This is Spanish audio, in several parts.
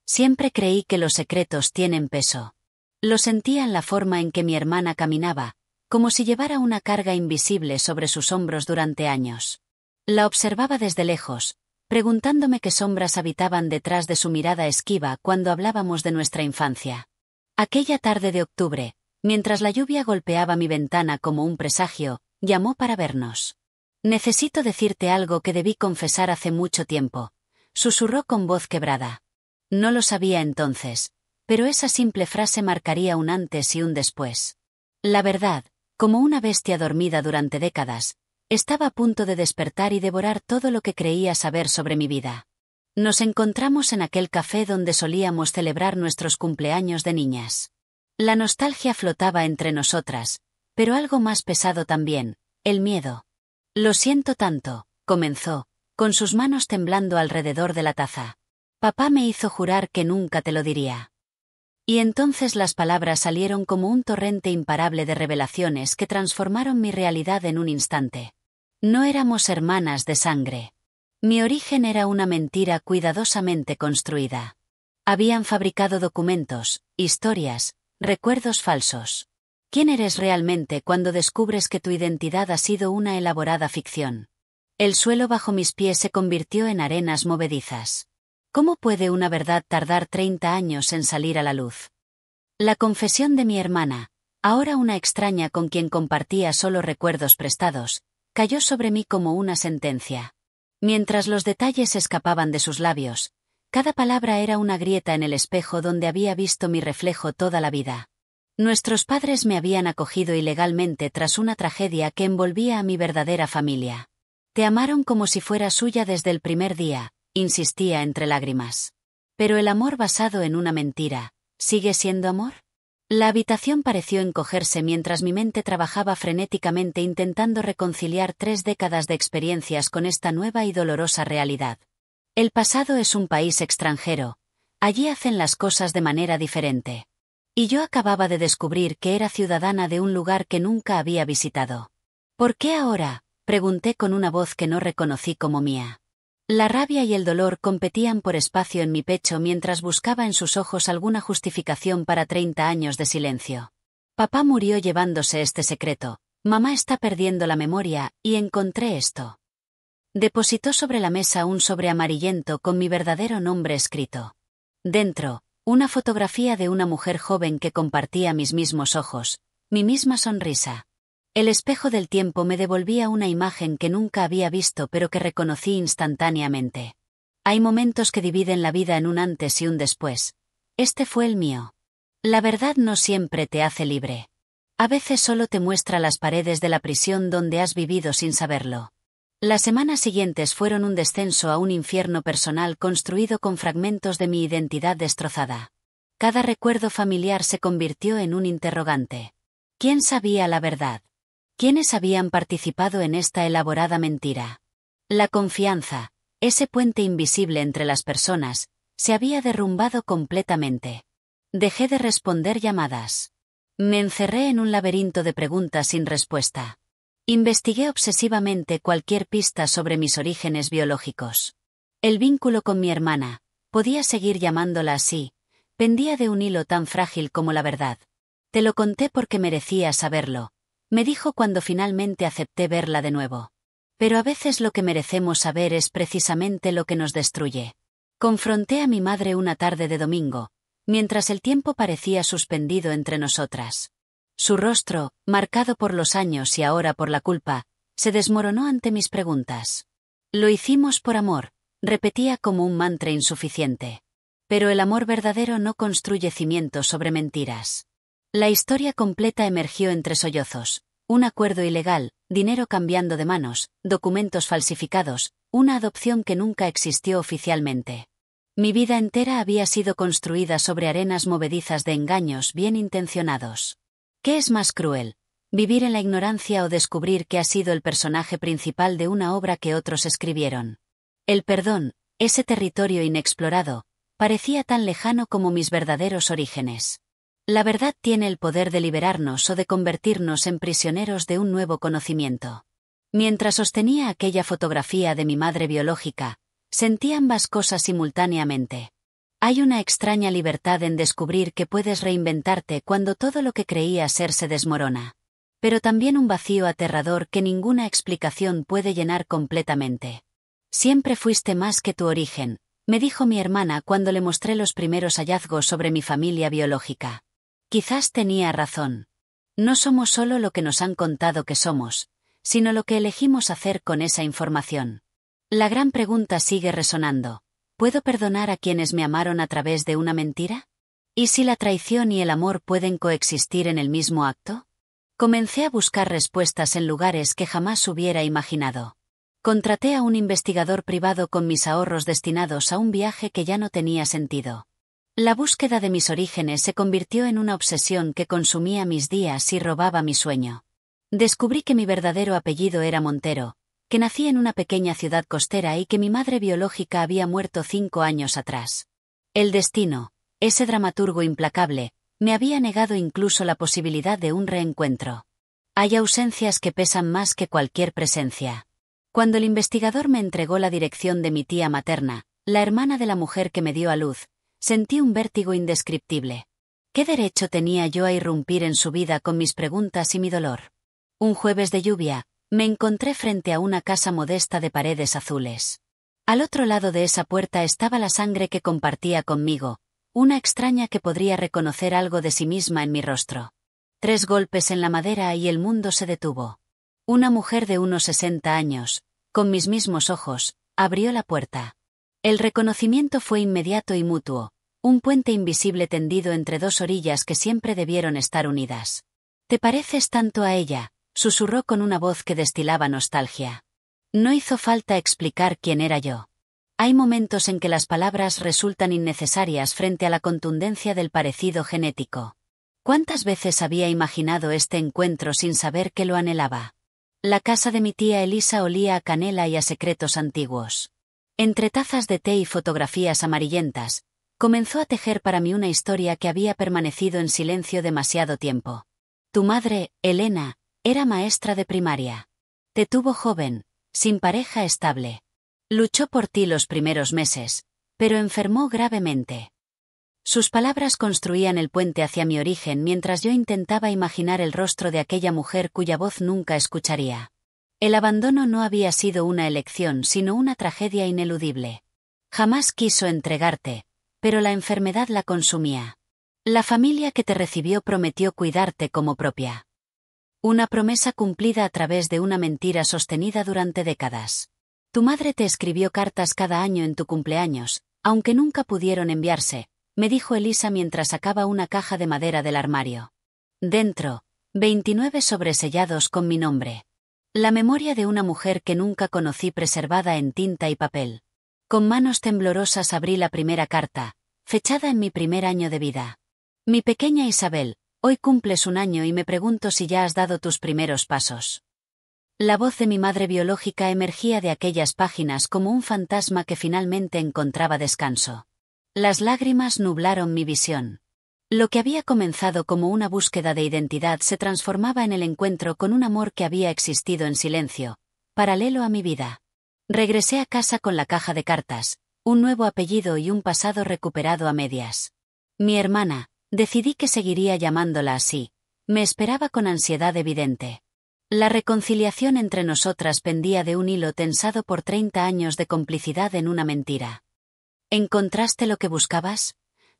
Siempre creí que los secretos tienen peso. Lo sentía en la forma en que mi hermana caminaba, como si llevara una carga invisible sobre sus hombros durante años. La observaba desde lejos, preguntándome qué sombras habitaban detrás de su mirada esquiva cuando hablábamos de nuestra infancia. Aquella tarde de octubre, mientras la lluvia golpeaba mi ventana como un presagio, llamó para vernos. «Necesito decirte algo que debí confesar hace mucho tiempo», susurró con voz quebrada. No lo sabía entonces, pero esa simple frase marcaría un antes y un después. La verdad, como una bestia dormida durante décadas, estaba a punto de despertar y devorar todo lo que creía saber sobre mi vida. Nos encontramos en aquel café donde solíamos celebrar nuestros cumpleaños de niñas. La nostalgia flotaba entre nosotras, pero algo más pesado también, el miedo. «Lo siento tanto», comenzó, con sus manos temblando alrededor de la taza. «Papá me hizo jurar que nunca te lo diría». Y entonces las palabras salieron como un torrente imparable de revelaciones que transformaron mi realidad en un instante. No éramos hermanas de sangre. Mi origen era una mentira cuidadosamente construida. Habían fabricado documentos, historias, recuerdos falsos. ¿Quién eres realmente cuando descubres que tu identidad ha sido una elaborada ficción? El suelo bajo mis pies se convirtió en arenas movedizas. ¿Cómo puede una verdad tardar 30 años en salir a la luz? La confesión de mi hermana, ahora una extraña con quien compartía solo recuerdos prestados, cayó sobre mí como una sentencia. Mientras los detalles escapaban de sus labios, cada palabra era una grieta en el espejo donde había visto mi reflejo toda la vida. Nuestros padres me habían acogido ilegalmente tras una tragedia que envolvía a mi verdadera familia. Te amaron como si fuera suya desde el primer día, insistía entre lágrimas. Pero el amor basado en una mentira, ¿sigue siendo amor? La habitación pareció encogerse mientras mi mente trabajaba frenéticamente intentando reconciliar 3 décadas de experiencias con esta nueva y dolorosa realidad. El pasado es un país extranjero. Allí hacen las cosas de manera diferente. Y yo acababa de descubrir que era ciudadana de un lugar que nunca había visitado. ¿Por qué ahora?, pregunté con una voz que no reconocí como mía. La rabia y el dolor competían por espacio en mi pecho mientras buscaba en sus ojos alguna justificación para 30 años de silencio. Papá murió llevándose este secreto, mamá está perdiendo la memoria, y encontré esto. Depositó sobre la mesa un sobre amarillento con mi verdadero nombre escrito. Dentro, una fotografía de una mujer joven que compartía mis mismos ojos, mi misma sonrisa. El espejo del tiempo me devolvía una imagen que nunca había visto pero que reconocí instantáneamente. Hay momentos que dividen la vida en un antes y un después. Este fue el mío. La verdad no siempre te hace libre. A veces solo te muestra las paredes de la prisión donde has vivido sin saberlo. Las semanas siguientes fueron un descenso a un infierno personal construido con fragmentos de mi identidad destrozada. Cada recuerdo familiar se convirtió en un interrogante. ¿Quién sabía la verdad? ¿Quiénes habían participado en esta elaborada mentira? La confianza, ese puente invisible entre las personas, se había derrumbado completamente. Dejé de responder llamadas. Me encerré en un laberinto de preguntas sin respuesta. Investigué obsesivamente cualquier pista sobre mis orígenes biológicos. El vínculo con mi hermana, podía seguir llamándola así, pendía de un hilo tan frágil como la verdad. Te lo conté porque merecía saberlo, me dijo cuando finalmente acepté verla de nuevo. Pero a veces lo que merecemos saber es precisamente lo que nos destruye. Confronté a mi madre una tarde de domingo, mientras el tiempo parecía suspendido entre nosotras. Su rostro, marcado por los años y ahora por la culpa, se desmoronó ante mis preguntas. Lo hicimos por amor, repetía como un mantra insuficiente. Pero el amor verdadero no construye cimientos sobre mentiras. La historia completa emergió entre sollozos. Un acuerdo ilegal, dinero cambiando de manos, documentos falsificados, una adopción que nunca existió oficialmente. Mi vida entera había sido construida sobre arenas movedizas de engaños bien intencionados. ¿Qué es más cruel? ¿Vivir en la ignorancia o descubrir que has sido el personaje principal de una obra que otros escribieron? El perdón, ese territorio inexplorado, parecía tan lejano como mis verdaderos orígenes. La verdad tiene el poder de liberarnos o de convertirnos en prisioneros de un nuevo conocimiento. Mientras sostenía aquella fotografía de mi madre biológica, sentí ambas cosas simultáneamente. Hay una extraña libertad en descubrir que puedes reinventarte cuando todo lo que creías ser se desmorona. Pero también un vacío aterrador que ninguna explicación puede llenar completamente. Siempre fuiste más que tu origen, me dijo mi hermana cuando le mostré los primeros hallazgos sobre mi familia biológica. Quizás tenía razón. No somos solo lo que nos han contado que somos, sino lo que elegimos hacer con esa información. La gran pregunta sigue resonando. ¿Puedo perdonar a quienes me amaron a través de una mentira? ¿Y si la traición y el amor pueden coexistir en el mismo acto? Comencé a buscar respuestas en lugares que jamás hubiera imaginado. Contraté a un investigador privado con mis ahorros destinados a un viaje que ya no tenía sentido. La búsqueda de mis orígenes se convirtió en una obsesión que consumía mis días y robaba mi sueño. Descubrí que mi verdadero apellido era Montero, que nací en una pequeña ciudad costera y que mi madre biológica había muerto 5 años atrás. El destino, ese dramaturgo implacable, me había negado incluso la posibilidad de un reencuentro. Hay ausencias que pesan más que cualquier presencia. Cuando el investigador me entregó la dirección de mi tía materna, la hermana de la mujer que me dio a luz, sentí un vértigo indescriptible. ¿Qué derecho tenía yo a irrumpir en su vida con mis preguntas y mi dolor? Un jueves de lluvia, me encontré frente a una casa modesta de paredes azules. Al otro lado de esa puerta estaba la sangre que compartía conmigo, una extraña que podría reconocer algo de sí misma en mi rostro. 3 golpes en la madera y el mundo se detuvo. Una mujer de unos 60 años, con mis mismos ojos, abrió la puerta. El reconocimiento fue inmediato y mutuo, un puente invisible tendido entre 2 orillas que siempre debieron estar unidas. «Te pareces tanto a ella», susurró con una voz que destilaba nostalgia. No hizo falta explicar quién era yo. Hay momentos en que las palabras resultan innecesarias frente a la contundencia del parecido genético. ¿Cuántas veces había imaginado este encuentro sin saber que lo anhelaba? La casa de mi tía Elisa olía a canela y a secretos antiguos. Entre tazas de té y fotografías amarillentas, comenzó a tejer para mí una historia que había permanecido en silencio demasiado tiempo. Tu madre, Elena, era maestra de primaria. Te tuvo joven, sin pareja estable. Luchó por ti los primeros meses, pero enfermó gravemente. Sus palabras construían el puente hacia mi origen mientras yo intentaba imaginar el rostro de aquella mujer cuya voz nunca escucharía. El abandono no había sido una elección sino una tragedia ineludible. Jamás quiso entregarte, pero la enfermedad la consumía. La familia que te recibió prometió cuidarte como propia. Una promesa cumplida a través de una mentira sostenida durante décadas. Tu madre te escribió cartas cada año en tu cumpleaños, aunque nunca pudieron enviarse, me dijo Elisa mientras sacaba una caja de madera del armario. Dentro, 29 sobresellados con mi nombre. La memoria de una mujer que nunca conocí preservada en tinta y papel. Con manos temblorosas abrí la primera carta, fechada en mi primer año de vida. Mi pequeña Isabel, hoy cumples 1 año y me pregunto si ya has dado tus primeros pasos. La voz de mi madre biológica emergía de aquellas páginas como un fantasma que finalmente encontraba descanso. Las lágrimas nublaron mi visión. Lo que había comenzado como una búsqueda de identidad se transformaba en el encuentro con un amor que había existido en silencio, paralelo a mi vida. Regresé a casa con la caja de cartas, un nuevo apellido y un pasado recuperado a medias. Mi hermana, decidí que seguiría llamándola así, me esperaba con ansiedad evidente. La reconciliación entre nosotras pendía de un hilo tensado por 30 años de complicidad en una mentira. ¿Encontraste lo que buscabas?,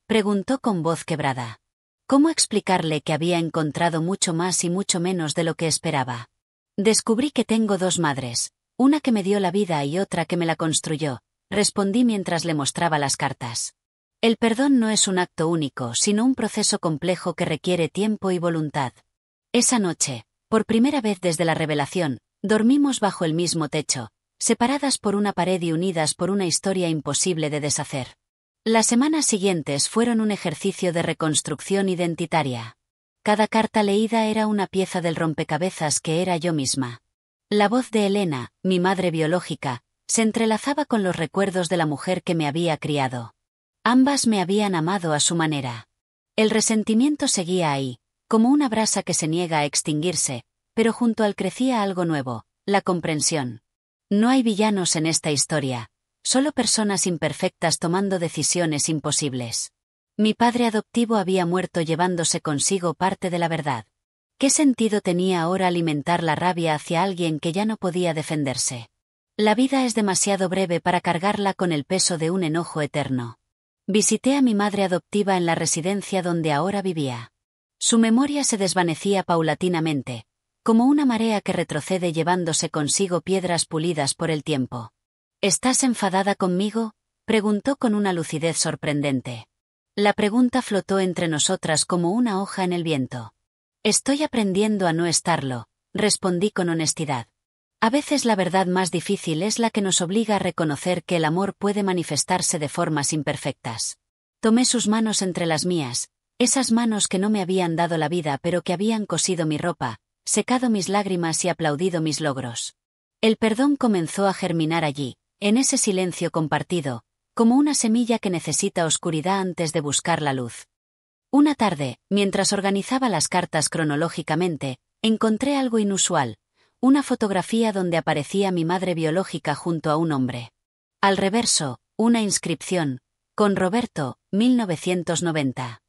preguntó con voz quebrada. ¿Cómo explicarle que había encontrado mucho más y mucho menos de lo que esperaba? Descubrí que tengo 2 madres, una que me dio la vida y otra que me la construyó, respondí mientras le mostraba las cartas. El perdón no es un acto único, sino un proceso complejo que requiere tiempo y voluntad. Esa noche, por primera vez desde la revelación, dormimos bajo el mismo techo, separadas por una pared y unidas por una historia imposible de deshacer. Las semanas siguientes fueron un ejercicio de reconstrucción identitaria. Cada carta leída era una pieza del rompecabezas que era yo misma. La voz de Elena, mi madre biológica, se entrelazaba con los recuerdos de la mujer que me había criado. Ambas me habían amado a su manera. El resentimiento seguía ahí, como una brasa que se niega a extinguirse, pero junto al crecía algo nuevo, la comprensión. No hay villanos en esta historia, Solo personas imperfectas tomando decisiones imposibles. Mi padre adoptivo había muerto llevándose consigo parte de la verdad. ¿Qué sentido tenía ahora alimentar la rabia hacia alguien que ya no podía defenderse? La vida es demasiado breve para cargarla con el peso de un enojo eterno. Visité a mi madre adoptiva en la residencia donde ahora vivía. Su memoria se desvanecía paulatinamente, como una marea que retrocede llevándose consigo piedras pulidas por el tiempo. ¿Estás enfadada conmigo?, preguntó con una lucidez sorprendente. La pregunta flotó entre nosotras como una hoja en el viento. Estoy aprendiendo a no estarlo, respondí con honestidad. A veces la verdad más difícil es la que nos obliga a reconocer que el amor puede manifestarse de formas imperfectas. Tomé sus manos entre las mías, esas manos que no me habían dado la vida pero que habían cosido mi ropa, secado mis lágrimas y aplaudido mis logros. El perdón comenzó a germinar allí, en ese silencio compartido, como una semilla que necesita oscuridad antes de buscar la luz. Una tarde, mientras organizaba las cartas cronológicamente, encontré algo inusual. Una fotografía donde aparecía mi madre biológica junto a un hombre. Al reverso, una inscripción, con Roberto, 1990.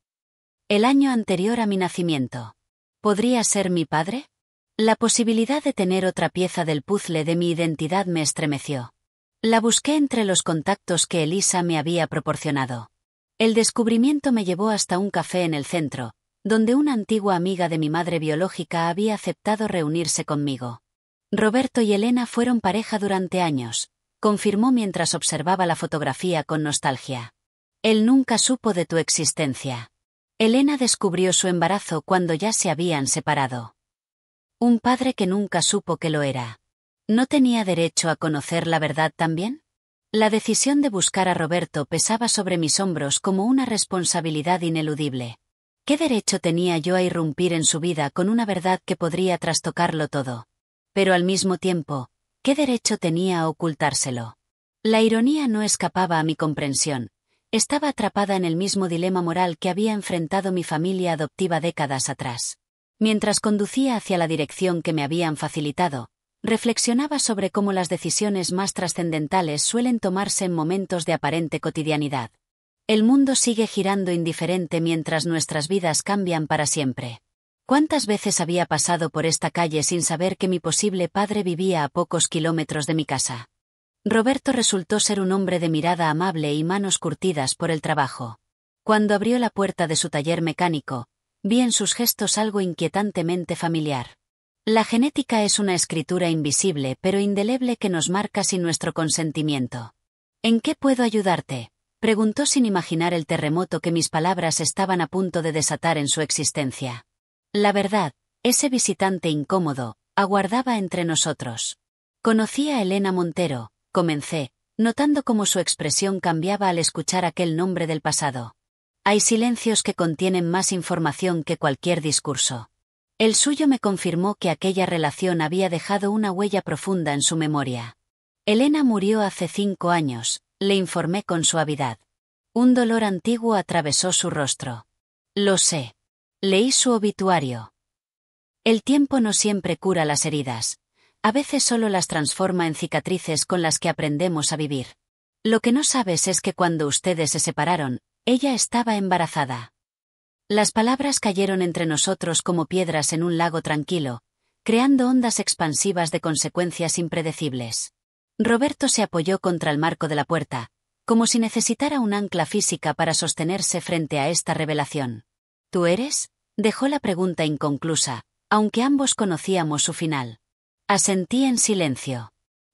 El año anterior a mi nacimiento. ¿Podría ser mi padre? La posibilidad de tener otra pieza del puzzle de mi identidad me estremeció. La busqué entre los contactos que Elisa me había proporcionado. El descubrimiento me llevó hasta un café en el centro, donde una antigua amiga de mi madre biológica había aceptado reunirse conmigo. Roberto y Elena fueron pareja durante años, confirmó mientras observaba la fotografía con nostalgia. Él nunca supo de tu existencia. Elena descubrió su embarazo cuando ya se habían separado. Un padre que nunca supo que lo era. ¿No tenía derecho a conocer la verdad también? La decisión de buscar a Roberto pesaba sobre mis hombros como una responsabilidad ineludible. ¿Qué derecho tenía yo a irrumpir en su vida con una verdad que podría trastocarlo todo? Pero al mismo tiempo, ¿qué derecho tenía a ocultárselo? La ironía no escapaba a mi comprensión. Estaba atrapada en el mismo dilema moral que había enfrentado mi familia adoptiva décadas atrás. Mientras conducía hacia la dirección que me habían facilitado, reflexionaba sobre cómo las decisiones más trascendentales suelen tomarse en momentos de aparente cotidianidad. El mundo sigue girando indiferente mientras nuestras vidas cambian para siempre. ¿Cuántas veces había pasado por esta calle sin saber que mi posible padre vivía a pocos kilómetros de mi casa? Roberto resultó ser un hombre de mirada amable y manos curtidas por el trabajo. Cuando abrió la puerta de su taller mecánico, vi en sus gestos algo inquietantemente familiar. La genética es una escritura invisible pero indeleble que nos marca sin nuestro consentimiento. ¿En qué puedo ayudarte?, preguntó sin imaginar el terremoto que mis palabras estaban a punto de desatar en su existencia. La verdad, ese visitante incómodo, aguardaba entre nosotros. Conocí a Elena Montero, comencé, notando cómo su expresión cambiaba al escuchar aquel nombre del pasado. Hay silencios que contienen más información que cualquier discurso. El suyo me confirmó que aquella relación había dejado una huella profunda en su memoria. Elena murió hace 5 años, le informé con suavidad. Un dolor antiguo atravesó su rostro. Lo sé. Leí su obituario. El tiempo no siempre cura las heridas. A veces solo las transforma en cicatrices con las que aprendemos a vivir. Lo que no sabes es que cuando ustedes se separaron, ella estaba embarazada. Las palabras cayeron entre nosotros como piedras en un lago tranquilo, creando ondas expansivas de consecuencias impredecibles. Roberto se apoyó contra el marco de la puerta, como si necesitara un ancla física para sostenerse frente a esta revelación. ¿Tú eres? Dejó la pregunta inconclusa, aunque ambos conocíamos su final. Asentí en silencio.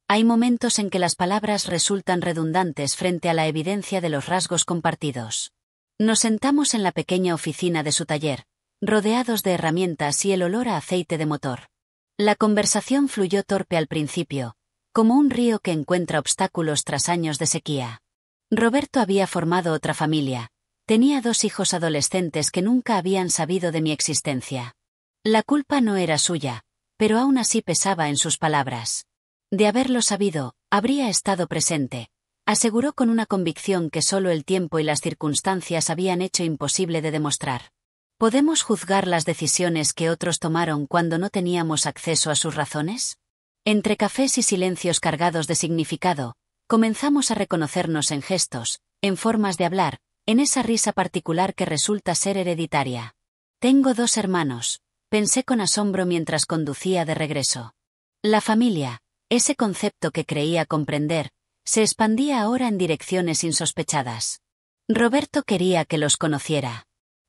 Hay momentos en que las palabras resultan redundantes frente a la evidencia de los rasgos compartidos. Nos sentamos en la pequeña oficina de su taller, rodeados de herramientas y el olor a aceite de motor. La conversación fluyó torpe al principio, como un río que encuentra obstáculos tras años de sequía. Roberto había formado otra familia. Tenía 2 hijos adolescentes que nunca habían sabido de mi existencia. La culpa no era suya, pero aún así pesaba en sus palabras. De haberlo sabido, habría estado presente, aseguró con una convicción que solo el tiempo y las circunstancias habían hecho imposible de demostrar. ¿Podemos juzgar las decisiones que otros tomaron cuando no teníamos acceso a sus razones? Entre cafés y silencios cargados de significado, Comenzamos a reconocernos en gestos, en formas de hablar, en esa risa particular que resulta ser hereditaria. Tengo 2 hermanos, pensé con asombro mientras conducía de regreso. La familia, ese concepto que creía comprender, se expandía ahora en direcciones insospechadas. Roberto quería que los conociera.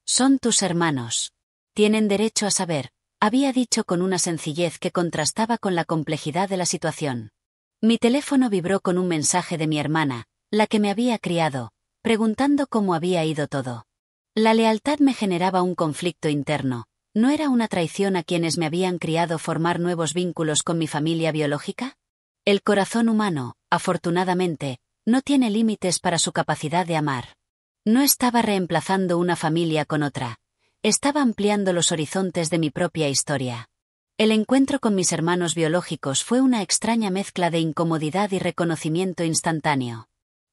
Son tus hermanos. Tienen derecho a saber, había dicho con una sencillez que contrastaba con la complejidad de la situación. Mi teléfono vibró con un mensaje de mi hermana, la que me había criado, preguntando cómo había ido todo. La lealtad me generaba un conflicto interno. ¿No era una traición a quienes me habían criado formar nuevos vínculos con mi familia biológica? El corazón humano, afortunadamente, no tiene límites para su capacidad de amar. No estaba reemplazando una familia con otra. Estaba ampliando los horizontes de mi propia historia. El encuentro con mis hermanos biológicos fue una extraña mezcla de incomodidad y reconocimiento instantáneo.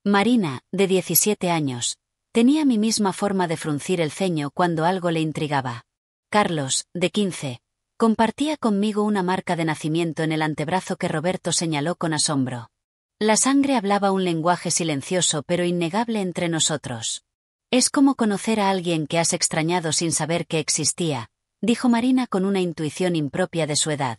Marina, de 17 años, tenía mi misma forma de fruncir el ceño cuando algo le intrigaba. Carlos, de 15, compartía conmigo una marca de nacimiento en el antebrazo que Roberto señaló con asombro. La sangre hablaba un lenguaje silencioso pero innegable entre nosotros. Es como conocer a alguien que has extrañado sin saber que existía, dijo Marina con una intuición impropia de su edad.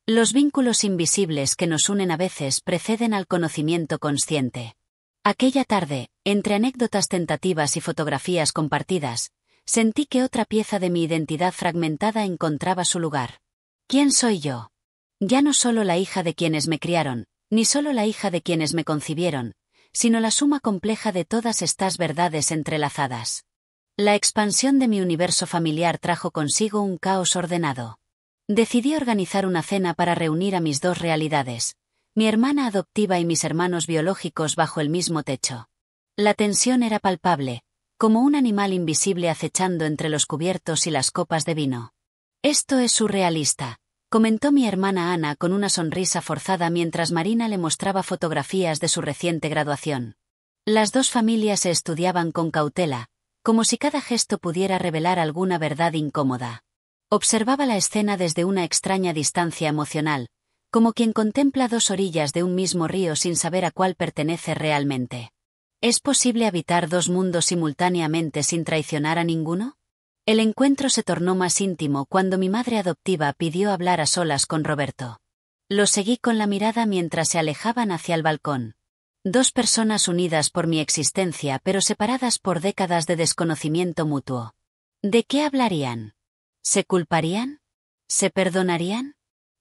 Los vínculos invisibles que nos unen a veces preceden al conocimiento consciente. Aquella tarde, entre anécdotas tentativas y fotografías compartidas, sentí que otra pieza de mi identidad fragmentada encontraba su lugar. ¿Quién soy yo? Ya no solo la hija de quienes me criaron, ni solo la hija de quienes me concibieron, sino la suma compleja de todas estas verdades entrelazadas. La expansión de mi universo familiar trajo consigo un caos ordenado. Decidí organizar una cena para reunir a mis 2 realidades, mi hermana adoptiva y mis hermanos biológicos bajo el mismo techo. La tensión era palpable, como un animal invisible acechando entre los cubiertos y las copas de vino. Esto es surrealista, comentó mi hermana Ana con una sonrisa forzada mientras Marina le mostraba fotografías de su reciente graduación. Las 2 familias se estudiaban con cautela, como si cada gesto pudiera revelar alguna verdad incómoda. Observaba la escena desde una extraña distancia emocional, como quien contempla 2 orillas de un mismo río sin saber a cuál pertenece realmente. ¿Es posible habitar 2 mundos simultáneamente sin traicionar a ninguno? El encuentro se tornó más íntimo cuando mi madre adoptiva pidió hablar a solas con Roberto. Lo seguí con la mirada mientras se alejaban hacia el balcón. 2 personas unidas por mi existencia pero separadas por décadas de desconocimiento mutuo. ¿De qué hablarían? ¿Se culparían? ¿Se perdonarían?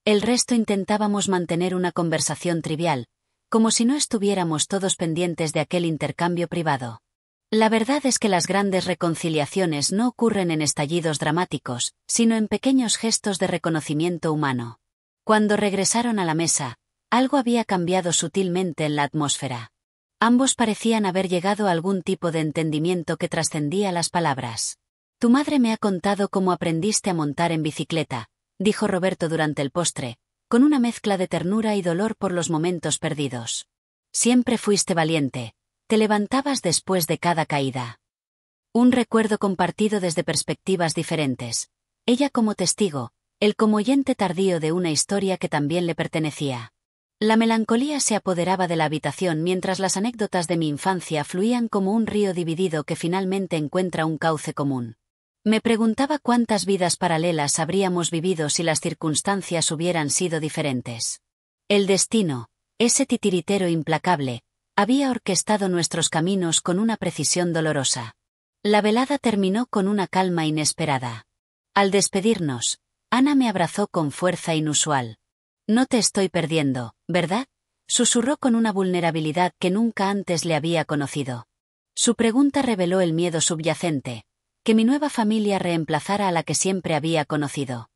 El resto intentábamos mantener una conversación trivial, como si no estuviéramos todos pendientes de aquel intercambio privado. La verdad es que las grandes reconciliaciones no ocurren en estallidos dramáticos, sino en pequeños gestos de reconocimiento humano. Cuando regresaron a la mesa, algo había cambiado sutilmente en la atmósfera. Ambos parecían haber llegado a algún tipo de entendimiento que trascendía las palabras. Tu madre me ha contado cómo aprendiste a montar en bicicleta, dijo Roberto durante el postre, con una mezcla de ternura y dolor por los momentos perdidos. Siempre fuiste valiente, te levantabas después de cada caída. Un recuerdo compartido desde perspectivas diferentes. Ella como testigo, él como oyente tardío de una historia que también le pertenecía. La melancolía se apoderaba de la habitación mientras las anécdotas de mi infancia fluían como un río dividido que finalmente encuentra un cauce común. Me preguntaba cuántas vidas paralelas habríamos vivido si las circunstancias hubieran sido diferentes. El destino, ese titiritero implacable, había orquestado nuestros caminos con una precisión dolorosa. La velada terminó con una calma inesperada. Al despedirnos, Ana me abrazó con fuerza inusual. No te estoy perdiendo, ¿verdad? Susurró con una vulnerabilidad que nunca antes le había conocido. Su pregunta reveló el miedo subyacente, que mi nueva familia reemplazara a la que siempre había conocido.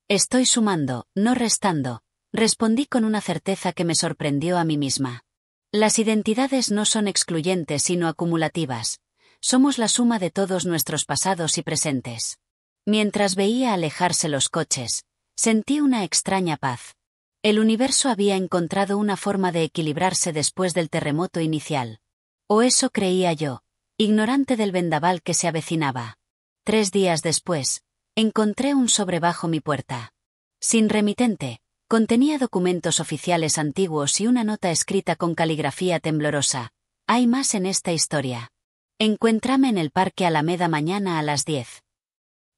Estoy sumando, no restando, respondí con una certeza que me sorprendió a mí misma. Las identidades no son excluyentes sino acumulativas. Somos la suma de todos nuestros pasados y presentes. Mientras veía alejarse los coches, sentí una extraña paz. El universo había encontrado una forma de equilibrarse después del terremoto inicial. O eso creía yo, ignorante del vendaval que se avecinaba. 3 días después, encontré un sobre bajo mi puerta. Sin remitente, Contenía documentos oficiales antiguos y una nota escrita con caligrafía temblorosa. Hay más en esta historia. Encuéntrame en el Parque Alameda mañana a las 10.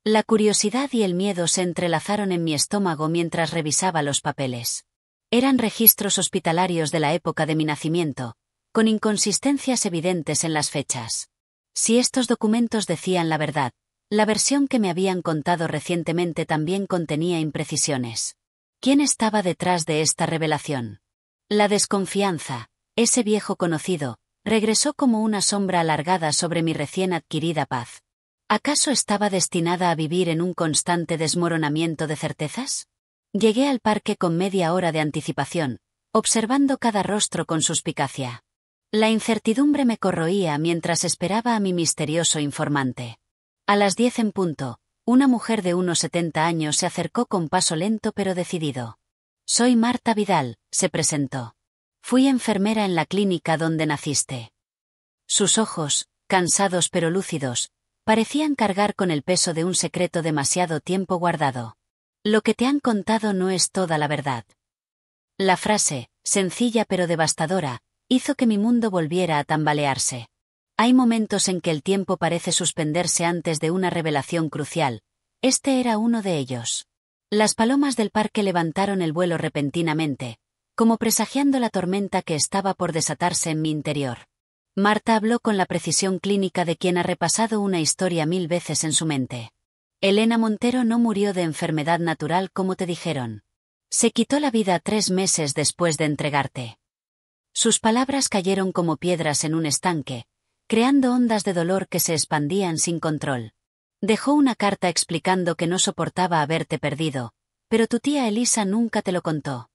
La curiosidad y el miedo se entrelazaron en mi estómago mientras revisaba los papeles. Eran registros hospitalarios de la época de mi nacimiento, con inconsistencias evidentes en las fechas. Si estos documentos decían la verdad, la versión que me habían contado recientemente también contenía imprecisiones. ¿Quién estaba detrás de esta revelación? La desconfianza, ese viejo conocido, regresó como una sombra alargada sobre mi recién adquirida paz. ¿Acaso estaba destinada a vivir en un constante desmoronamiento de certezas? Llegué al parque con media hora de anticipación, observando cada rostro con suspicacia. La incertidumbre me corroía mientras esperaba a mi misterioso informante. A las 10 en punto, una mujer de unos 70 años se acercó con paso lento pero decidido. Soy Marta Vidal, se presentó. Fui enfermera en la clínica donde naciste. Sus ojos, cansados pero lúcidos, parecían cargar con el peso de un secreto demasiado tiempo guardado. Lo que te han contado no es toda la verdad. La frase, sencilla pero devastadora, hizo que mi mundo volviera a tambalearse. Hay momentos en que el tiempo parece suspenderse antes de una revelación crucial. Este era uno de ellos. Las palomas del parque levantaron el vuelo repentinamente, como presagiando la tormenta que estaba por desatarse en mi interior. Marta habló con la precisión clínica de quien ha repasado una historia 1000 veces en su mente. Elena Montero no murió de enfermedad natural como te dijeron. Se quitó la vida 3 meses después de entregarte. Sus palabras cayeron como piedras en un estanque, creando ondas de dolor que se expandían sin control. Dejó una carta explicando que no soportaba haberte perdido, pero tu tía Elisa nunca te lo contó.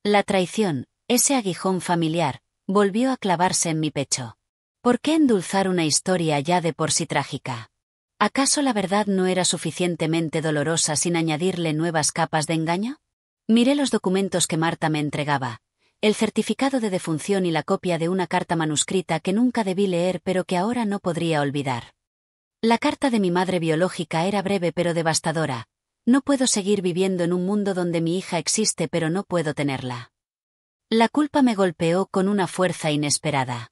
La traición, ese aguijón familiar, volvió a clavarse en mi pecho. ¿Por qué endulzar una historia ya de por sí trágica? ¿Acaso la verdad no era suficientemente dolorosa sin añadirle nuevas capas de engaño? Miré los documentos que Marta me entregaba, el certificado de defunción y la copia de una carta manuscrita que nunca debí leer pero que ahora no podría olvidar. La carta de mi madre biológica era breve pero devastadora. No puedo seguir viviendo en un mundo donde mi hija existe pero no puedo tenerla. La culpa me golpeó con una fuerza inesperada.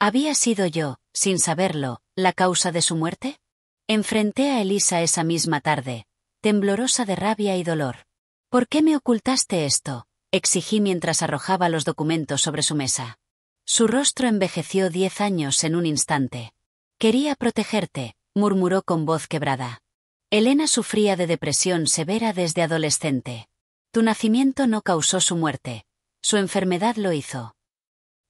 ¿Había sido yo, sin saberlo, la causa de su muerte? Enfrenté a Elisa esa misma tarde, temblorosa de rabia y dolor. ¿Por qué me ocultaste esto?, exigí mientras arrojaba los documentos sobre su mesa. Su rostro envejeció 10 años en un instante. Quería protegerte, murmuró con voz quebrada. Elena sufría de depresión severa desde adolescente. Tu nacimiento no causó su muerte. Su enfermedad lo hizo.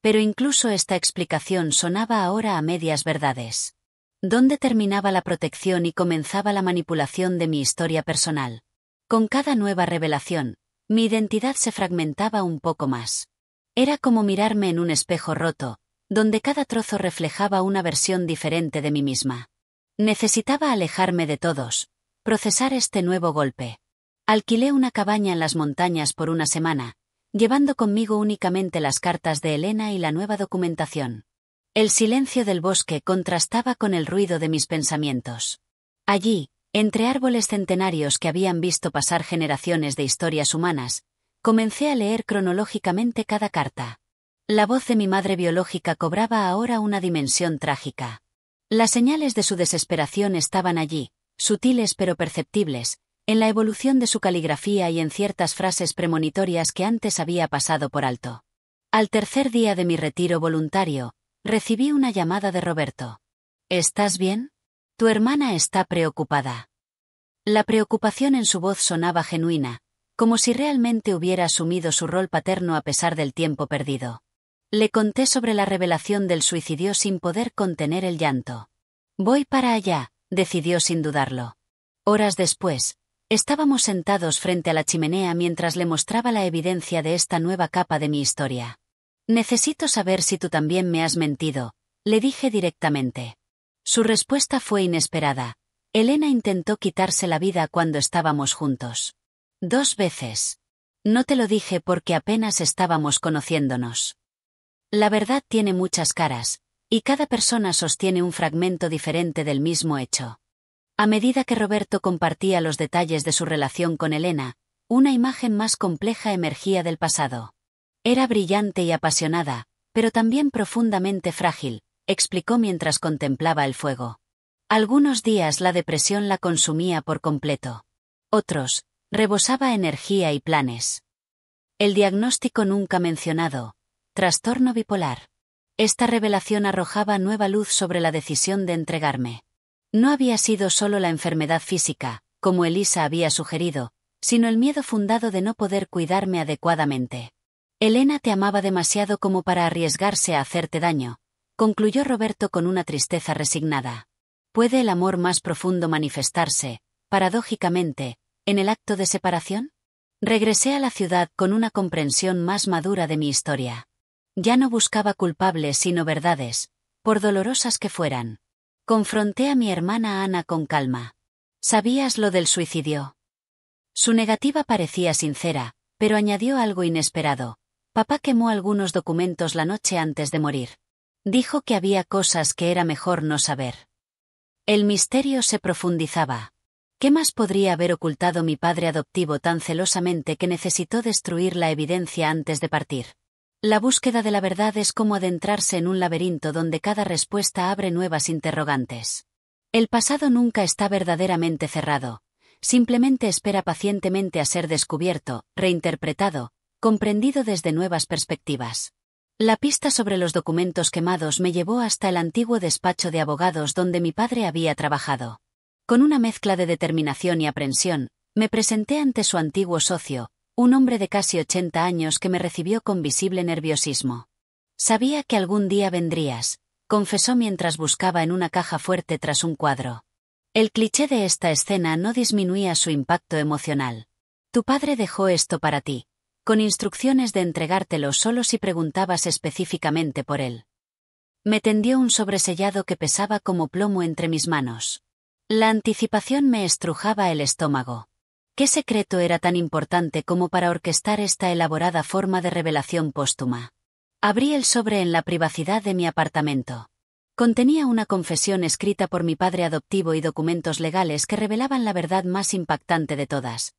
Pero incluso esta explicación sonaba ahora a medias verdades. ¿Dónde terminaba la protección y comenzaba la manipulación de mi historia personal? Con cada nueva revelación, mi identidad se fragmentaba un poco más. Era como mirarme en un espejo roto, donde cada trozo reflejaba una versión diferente de mí misma. Necesitaba alejarme de todos, procesar este nuevo golpe. Alquilé una cabaña en las montañas por una semana, llevando conmigo únicamente las cartas de Elena y la nueva documentación. El silencio del bosque contrastaba con el ruido de mis pensamientos. Allí, entre árboles centenarios que habían visto pasar generaciones de historias humanas, comencé a leer cronológicamente cada carta. La voz de mi madre biológica cobraba ahora una dimensión trágica. Las señales de su desesperación estaban allí, sutiles pero perceptibles, en la evolución de su caligrafía y en ciertas frases premonitorias que antes había pasado por alto. Al tercer día de mi retiro voluntario, recibí una llamada de Roberto. ¿Estás bien? Tu hermana está preocupada. La preocupación en su voz sonaba genuina, como si realmente hubiera asumido su rol paterno a pesar del tiempo perdido. Le conté sobre la revelación del suicidio sin poder contener el llanto. Voy para allá, decidió sin dudarlo. Horas después, estábamos sentados frente a la chimenea mientras le mostraba la evidencia de esta nueva capa de mi historia. Necesito saber si tú también me has mentido, le dije directamente. Su respuesta fue inesperada. Elena intentó quitarse la vida cuando estábamos juntos. 2 veces. No te lo dije porque apenas estábamos conociéndonos. La verdad tiene muchas caras, y cada persona sostiene un fragmento diferente del mismo hecho. A medida que Roberto compartía los detalles de su relación con Elena, una imagen más compleja emergía del pasado. Era brillante y apasionada, pero también profundamente frágil, explicó mientras contemplaba el fuego. Algunos días la depresión la consumía por completo. Otros, rebosaba energía y planes. El diagnóstico nunca mencionado: trastorno bipolar. Esta revelación arrojaba nueva luz sobre la decisión de entregarme. No había sido solo la enfermedad física, como Elisa había sugerido, sino el miedo fundado de no poder cuidarme adecuadamente. Elena te amaba demasiado como para arriesgarse a hacerte daño, concluyó Roberto con una tristeza resignada. ¿Puede el amor más profundo manifestarse, paradójicamente, en el acto de separación? Regresé a la ciudad con una comprensión más madura de mi historia. Ya no buscaba culpables sino verdades, por dolorosas que fueran. Confronté a mi hermana Ana con calma. ¿Sabías lo del suicidio? Su negativa parecía sincera, pero añadió algo inesperado. Papá quemó algunos documentos la noche antes de morir. Dijo que había cosas que era mejor no saber. El misterio se profundizaba. ¿Qué más podría haber ocultado mi padre adoptivo tan celosamente que necesitó destruir la evidencia antes de partir? La búsqueda de la verdad es como adentrarse en un laberinto donde cada respuesta abre nuevas interrogantes. El pasado nunca está verdaderamente cerrado, simplemente espera pacientemente a ser descubierto, reinterpretado, comprendido desde nuevas perspectivas. La pista sobre los documentos quemados me llevó hasta el antiguo despacho de abogados donde mi padre había trabajado. Con una mezcla de determinación y aprensión, me presenté ante su antiguo socio, un hombre de casi 80 años que me recibió con visible nerviosismo. Sabía que algún día vendrías, confesó mientras buscaba en una caja fuerte tras un cuadro. El cliché de esta escena no disminuía su impacto emocional. Tu padre dejó esto para ti, con instrucciones de entregártelo solo si preguntabas específicamente por él. Me tendió un sobresellado que pesaba como plomo entre mis manos. La anticipación me estrujaba el estómago. ¿Qué secreto era tan importante como para orquestar esta elaborada forma de revelación póstuma? Abrí el sobre en la privacidad de mi apartamento. Contenía una confesión escrita por mi padre adoptivo y documentos legales que revelaban la verdad más impactante de todas.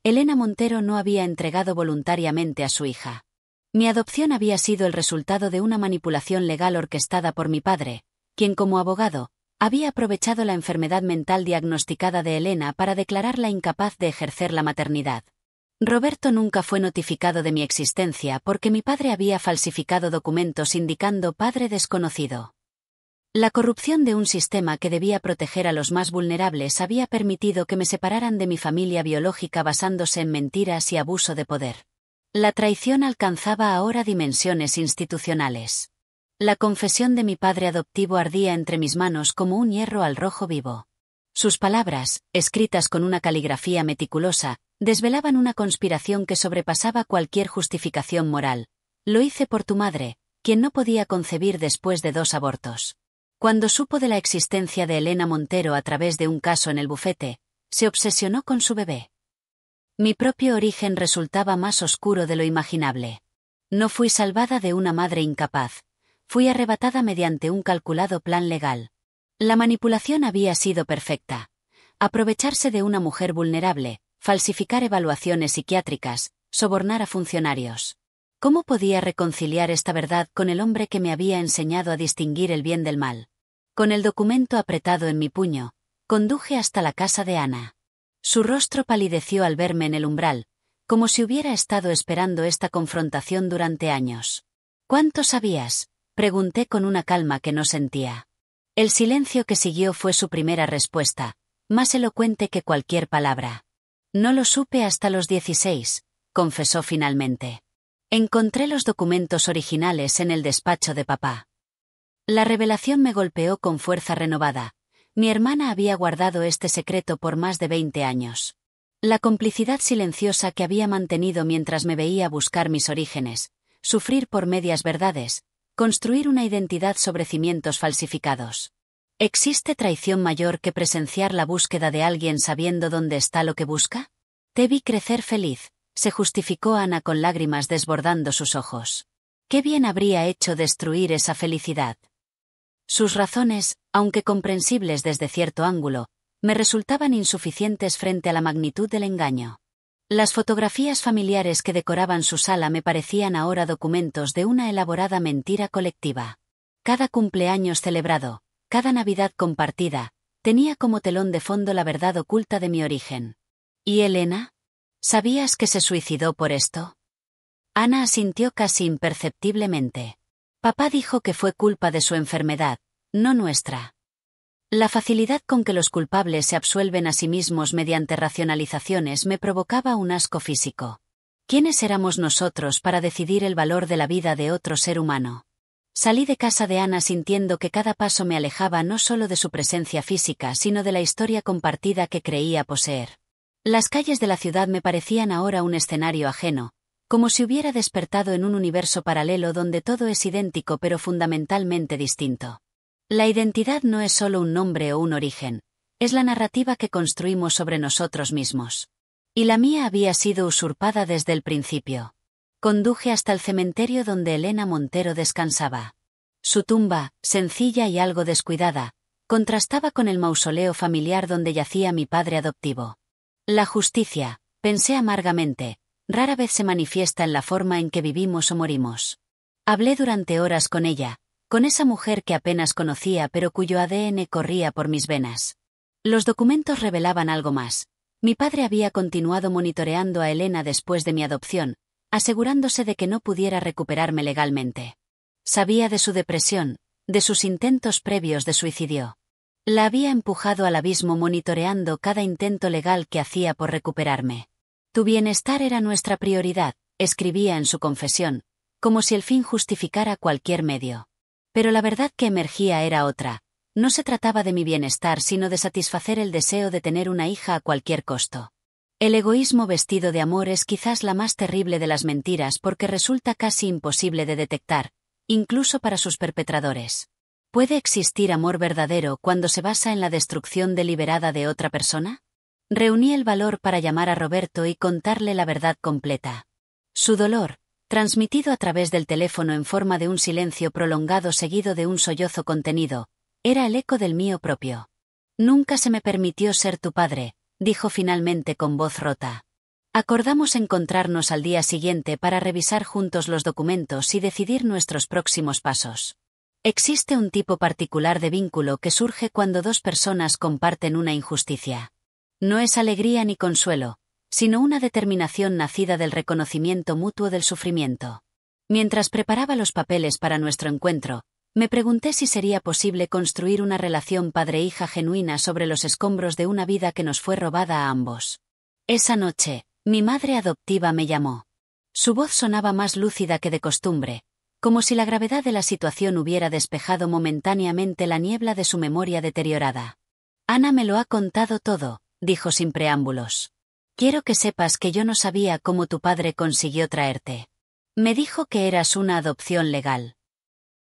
Elena Montero no había entregado voluntariamente a su hija. Mi adopción había sido el resultado de una manipulación legal orquestada por mi padre, quien como abogado, había aprovechado la enfermedad mental diagnosticada de Elena para declararla incapaz de ejercer la maternidad. Roberto nunca fue notificado de mi existencia porque mi padre había falsificado documentos indicando padre desconocido. La corrupción de un sistema que debía proteger a los más vulnerables había permitido que me separaran de mi familia biológica basándose en mentiras y abuso de poder. La traición alcanzaba ahora dimensiones institucionales. La confesión de mi padre adoptivo ardía entre mis manos como un hierro al rojo vivo. Sus palabras, escritas con una caligrafía meticulosa, desvelaban una conspiración que sobrepasaba cualquier justificación moral. Lo hice por tu madre, quien no podía concebir después de 2 abortos. Cuando supo de la existencia de Elena Montero a través de un caso en el bufete, se obsesionó con su bebé. Mi propio origen resultaba más oscuro de lo imaginable. No fui salvada de una madre incapaz. Fui arrebatada mediante un calculado plan legal. La manipulación había sido perfecta. Aprovecharse de una mujer vulnerable, falsificar evaluaciones psiquiátricas, sobornar a funcionarios. ¿Cómo podía reconciliar esta verdad con el hombre que me había enseñado a distinguir el bien del mal? Con el documento apretado en mi puño, conduje hasta la casa de Ana. Su rostro palideció al verme en el umbral, como si hubiera estado esperando esta confrontación durante años. ¿Cuánto sabías?, pregunté con una calma que no sentía. El silencio que siguió fue su primera respuesta, más elocuente que cualquier palabra. No lo supe hasta los 16, confesó finalmente. Encontré los documentos originales en el despacho de papá. La revelación me golpeó con fuerza renovada. Mi hermana había guardado este secreto por más de 20 años. La complicidad silenciosa que había mantenido mientras me veía buscar mis orígenes, sufrir por medias verdades, construir una identidad sobre cimientos falsificados. ¿Existe traición mayor que presenciar la búsqueda de alguien sabiendo dónde está lo que busca? Te vi crecer feliz, se justificó Ana con lágrimas desbordando sus ojos. ¿Qué bien habría hecho destruir esa felicidad? Sus razones, aunque comprensibles desde cierto ángulo, me resultaban insuficientes frente a la magnitud del engaño. Las fotografías familiares que decoraban su sala me parecían ahora documentos de una elaborada mentira colectiva. Cada cumpleaños celebrado, cada Navidad compartida, tenía como telón de fondo la verdad oculta de mi origen. ¿Y Elena? ¿Sabías que se suicidó por esto? Ana asintió casi imperceptiblemente. Papá dijo que fue culpa de su enfermedad, no nuestra. La facilidad con que los culpables se absuelven a sí mismos mediante racionalizaciones me provocaba un asco físico. ¿Quiénes éramos nosotros para decidir el valor de la vida de otro ser humano? Salí de casa de Ana sintiendo que cada paso me alejaba no solo de su presencia física sino de la historia compartida que creía poseer. Las calles de la ciudad me parecían ahora un escenario ajeno, como si hubiera despertado en un universo paralelo donde todo es idéntico pero fundamentalmente distinto. La identidad no es solo un nombre o un origen, es la narrativa que construimos sobre nosotros mismos. Y la mía había sido usurpada desde el principio. Conduje hasta el cementerio donde Elena Montero descansaba. Su tumba, sencilla y algo descuidada, contrastaba con el mausoleo familiar donde yacía mi padre adoptivo. La justicia, pensé amargamente, rara vez se manifiesta en la forma en que vivimos o morimos. Hablé durante horas con ella, con esa mujer que apenas conocía pero cuyo ADN corría por mis venas. Los documentos revelaban algo más. Mi padre había continuado monitoreando a Elena después de mi adopción, asegurándose de que no pudiera recuperarme legalmente. Sabía de su depresión, de sus intentos previos de suicidio. La había empujado al abismo monitoreando cada intento legal que hacía por recuperarme. Tu bienestar era nuestra prioridad, escribía en su confesión, como si el fin justificara cualquier medio. Pero la verdad que emergía era otra. No se trataba de mi bienestar sino de satisfacer el deseo de tener una hija a cualquier costo. El egoísmo vestido de amor es quizás la más terrible de las mentiras porque resulta casi imposible de detectar, incluso para sus perpetradores. ¿Puede existir amor verdadero cuando se basa en la destrucción deliberada de otra persona? Reuní el valor para llamar a Roberto y contarle la verdad completa. Su dolor, transmitido a través del teléfono en forma de un silencio prolongado seguido de un sollozo contenido, era el eco del mío propio. Nunca se me permitió ser tu padre, dijo finalmente con voz rota. Acordamos encontrarnos al día siguiente para revisar juntos los documentos y decidir nuestros próximos pasos. Existe un tipo particular de vínculo que surge cuando dos personas comparten una injusticia. No es alegría ni consuelo, sino una determinación nacida del reconocimiento mutuo del sufrimiento. Mientras preparaba los papeles para nuestro encuentro, me pregunté si sería posible construir una relación padre-hija genuina sobre los escombros de una vida que nos fue robada a ambos. Esa noche, mi madre adoptiva me llamó. Su voz sonaba más lúcida que de costumbre, como si la gravedad de la situación hubiera despejado momentáneamente la niebla de su memoria deteriorada. Ana me lo ha contado todo, dijo sin preámbulos. Quiero que sepas que yo no sabía cómo tu padre consiguió traerte. Me dijo que eras una adopción legal.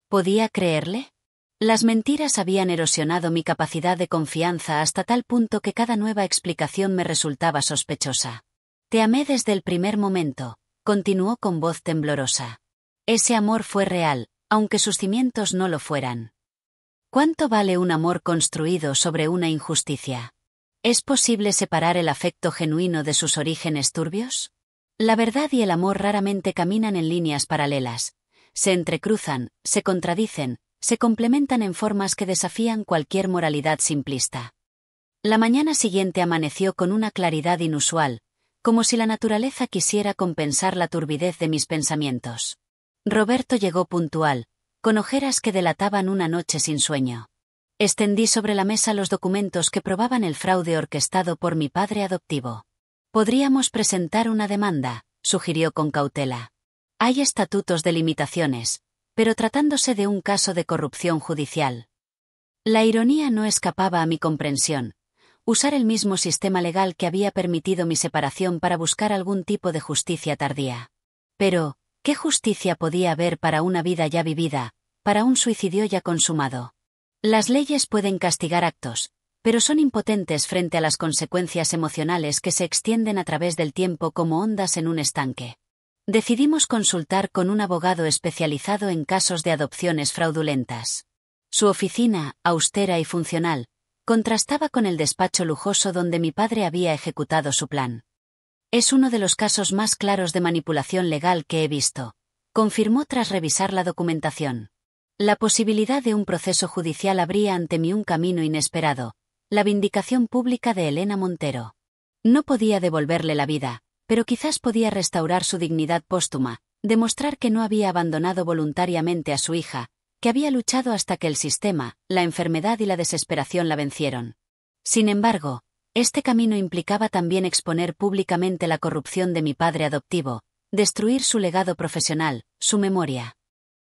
¿Podía creerle? Las mentiras habían erosionado mi capacidad de confianza hasta tal punto que cada nueva explicación me resultaba sospechosa. Te amé desde el primer momento, continuó con voz temblorosa. Ese amor fue real, aunque sus cimientos no lo fueran. ¿Cuánto vale un amor construido sobre una injusticia? ¿Es posible separar el afecto genuino de sus orígenes turbios? La verdad y el amor raramente caminan en líneas paralelas. Se entrecruzan, se contradicen, se complementan en formas que desafían cualquier moralidad simplista. La mañana siguiente amaneció con una claridad inusual, como si la naturaleza quisiera compensar la turbidez de mis pensamientos. Roberto llegó puntual, con ojeras que delataban una noche sin sueño. Extendí sobre la mesa los documentos que probaban el fraude orquestado por mi padre adoptivo. Podríamos presentar una demanda, sugirió con cautela. Hay estatutos de limitaciones, pero tratándose de un caso de corrupción judicial. La ironía no escapaba a mi comprensión. Usar el mismo sistema legal que había permitido mi separación para buscar algún tipo de justicia tardía. Pero, ¿qué justicia podía haber para una vida ya vivida, para un suicidio ya consumado? Las leyes pueden castigar actos, pero son impotentes frente a las consecuencias emocionales que se extienden a través del tiempo como ondas en un estanque. Decidimos consultar con un abogado especializado en casos de adopciones fraudulentas. Su oficina, austera y funcional, contrastaba con el despacho lujoso donde mi padre había ejecutado su plan. Es uno de los casos más claros de manipulación legal que he visto, confirmó tras revisar la documentación. La posibilidad de un proceso judicial abría ante mí un camino inesperado, la vindicación pública de Elena Montero. No podía devolverle la vida, pero quizás podía restaurar su dignidad póstuma, demostrar que no había abandonado voluntariamente a su hija, que había luchado hasta que el sistema, la enfermedad y la desesperación la vencieron. Sin embargo, este camino implicaba también exponer públicamente la corrupción de mi padre adoptivo, destruir su legado profesional, su memoria.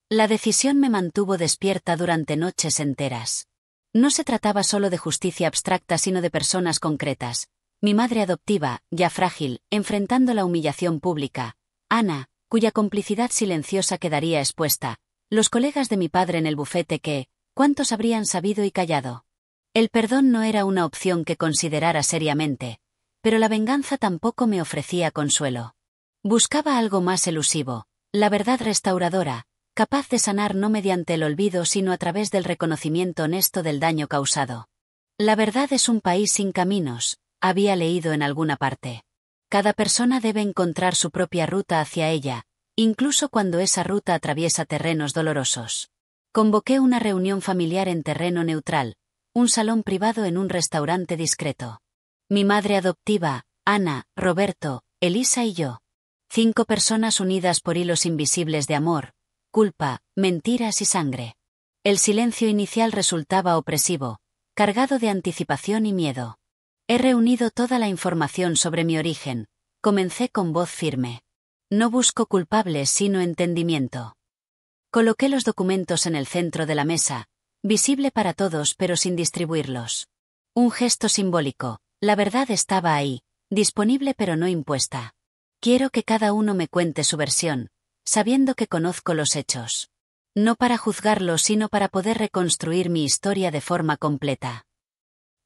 La decisión me mantuvo despierta durante noches enteras. No se trataba solo de justicia abstracta sino de personas concretas. Mi madre adoptiva, ya frágil, enfrentando la humillación pública. Ana, cuya complicidad silenciosa quedaría expuesta. Los colegas de mi padre en el bufete que, ¿cuántos habrían sabido y callado? El perdón no era una opción que considerara seriamente, pero la venganza tampoco me ofrecía consuelo. Buscaba algo más elusivo, la verdad restauradora, capaz de sanar no mediante el olvido sino a través del reconocimiento honesto del daño causado. La verdad es un país sin caminos, había leído en alguna parte. Cada persona debe encontrar su propia ruta hacia ella, incluso cuando esa ruta atraviesa terrenos dolorosos. Convoqué una reunión familiar en terreno neutral, un salón privado en un restaurante discreto. Mi madre adoptiva, Ana, Roberto, Elisa y yo. 5 personas unidas por hilos invisibles de amor, culpa, mentiras y sangre. El silencio inicial resultaba opresivo, cargado de anticipación y miedo. He reunido toda la información sobre mi origen, comencé con voz firme. No busco culpables sino entendimiento. Coloqué los documentos en el centro de la mesa, visible para todos pero sin distribuirlos. Un gesto simbólico, la verdad estaba ahí, disponible pero no impuesta. Quiero que cada uno me cuente su versión, sabiendo que conozco los hechos. No para juzgarlos sino para poder reconstruir mi historia de forma completa.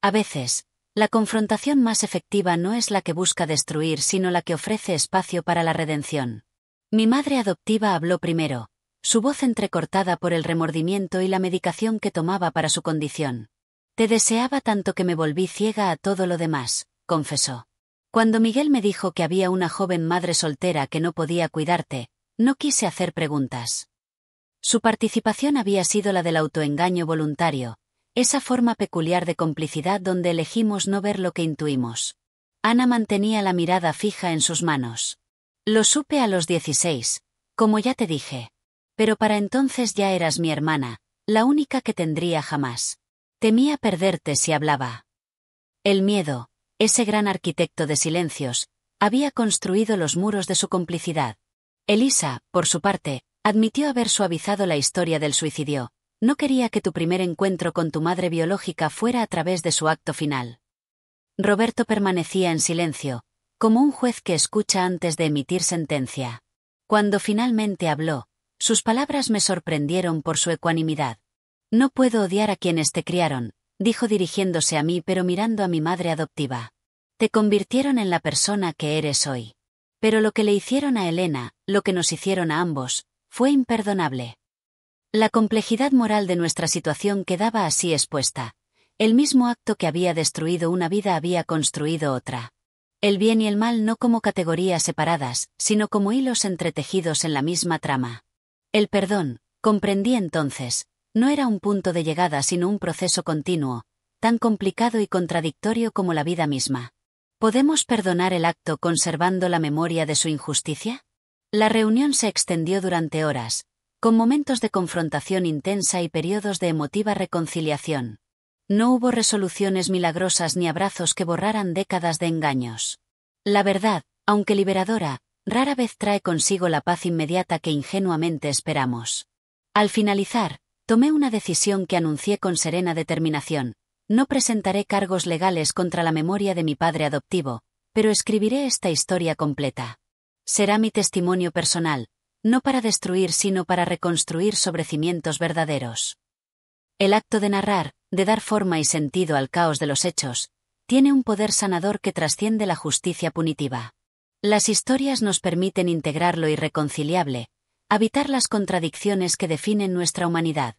A veces, la confrontación más efectiva no es la que busca destruir sino la que ofrece espacio para la redención. Mi madre adoptiva habló primero, su voz entrecortada por el remordimiento y la medicación que tomaba para su condición. Te deseaba tanto que me volví ciega a todo lo demás, confesó. Cuando Miguel me dijo que había una joven madre soltera que no podía cuidarte, no quise hacer preguntas. Su participación había sido la del autoengaño voluntario, esa forma peculiar de complicidad donde elegimos no ver lo que intuimos. Ana mantenía la mirada fija en sus manos. Lo supe a los 16, como ya te dije. Pero para entonces ya eras mi hermana, la única que tendría jamás. Temía perderte si hablaba. El miedo, ese gran arquitecto de silencios, había construido los muros de su complicidad. Elisa, por su parte, admitió haber suavizado la historia del suicidio. No quería que tu primer encuentro con tu madre biológica fuera a través de su acto final. Roberto permanecía en silencio, como un juez que escucha antes de emitir sentencia. Cuando finalmente habló, sus palabras me sorprendieron por su ecuanimidad. No puedo odiar a quienes te criaron, dijo dirigiéndose a mí pero mirando a mi madre adoptiva. Te convirtieron en la persona que eres hoy. Pero lo que le hicieron a Elena, lo que nos hicieron a ambos, fue imperdonable. La complejidad moral de nuestra situación quedaba así expuesta. El mismo acto que había destruido una vida había construido otra. El bien y el mal no como categorías separadas, sino como hilos entretejidos en la misma trama. El perdón, comprendí entonces, no era un punto de llegada sino un proceso continuo, tan complicado y contradictorio como la vida misma. ¿Podemos perdonar el acto conservando la memoria de su injusticia? La reunión se extendió durante horas, con momentos de confrontación intensa y periodos de emotiva reconciliación. No hubo resoluciones milagrosas ni abrazos que borraran décadas de engaños. La verdad, aunque liberadora, rara vez trae consigo la paz inmediata que ingenuamente esperamos. Al finalizar, tomé una decisión que anuncié con serena determinación. No presentaré cargos legales contra la memoria de mi padre adoptivo, pero escribiré esta historia completa. Será mi testimonio personal, no para destruir sino para reconstruir sobre cimientos verdaderos. El acto de narrar, de dar forma y sentido al caos de los hechos, tiene un poder sanador que trasciende la justicia punitiva. Las historias nos permiten integrar lo irreconciliable, habitar las contradicciones que definen nuestra humanidad.